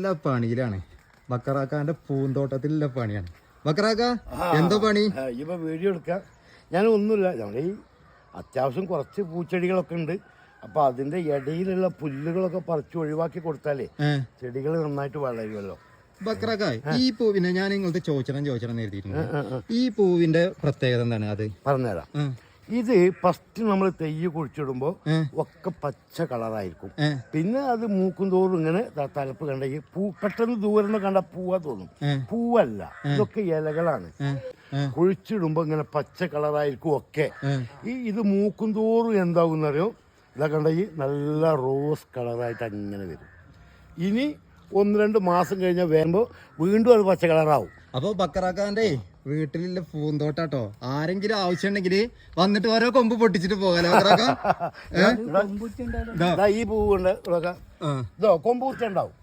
നല്ല പണിയിലാണ്. ബക്കറാക്കാന്റെ പൂന്തോട്ടത്തിലുള്ള പണിയാണ്. ബക്കറാക്ക എന്തോ പണി? ഇപ്പൊ വീഡിയോ എടുക്കാം. ഞാൻ ഒന്നുമില്ല, നമ്മുടെ ഈ അത്യാവശ്യം കുറച്ച് പൂച്ചെടികളൊക്കെ ഉണ്ട്. അപ്പൊ അതിന്റെ ഇടയിലുള്ള പുല്ലുകളൊക്കെ പറിച്ച് ഒഴിവാക്കി കൊടുത്താലേ ചെടികൾ നന്നായിട്ട് വളരുമല്ലോ. ബക്കറാക്ക, ഈ പൂവിനെ ഞാൻ ഇങ്ങനത്തെ ചോദിച്ചണം എഴുതിയിട്ടുണ്ട്. ഈ പൂവിന്റെ പ്രത്യേകത എന്താണ്? അത് പറഞ്ഞുതരാം. ഇത് ഫസ്റ്റ് നമ്മൾ തെയ്യ് കുഴിച്ചിടുമ്പോ ഒക്കെ പച്ച കളറായിരിക്കും. പിന്നെ അത് മൂക്കും തോറും ഇങ്ങനെ തലപ്പ് കണ്ട ഈ പൂ പെട്ടെന്ന് ദൂരം കണ്ട പൂവാ തോന്നും. പൂവല്ല, ഇതൊക്കെ ഇലകളാണ്. കുഴിച്ചിടുമ്പോ ഇങ്ങനെ പച്ച കളറായിരിക്കും ഒക്കെ. ഇത് മൂക്കും തോറും എന്താകുന്നറിയോ, ഇതാ കണ്ട ഈ നല്ല റോസ് കളറായിട്ട് അങ്ങനെ വരും. ഇനി 1-2 മാസം കഴിഞ്ഞാൽ വരുമ്പോ വീണ്ടും അത് പച്ച കളറാവും. അപ്പൊ ബക്കറാക്കാന്റെ വീട്ടിലുള്ള പൂന്തോട്ടാട്ടോ, ആരെങ്കിലും ആവശ്യമുണ്ടെങ്കിൽ വന്നിട്ട് ഓരോ കൊമ്പ് പൊട്ടിച്ചിട്ട് പോകാലോ ബക്കറാക്ക. ഈ പൂവുണ്ട്, കൊമ്പ് കുത്തുണ്ടാവും.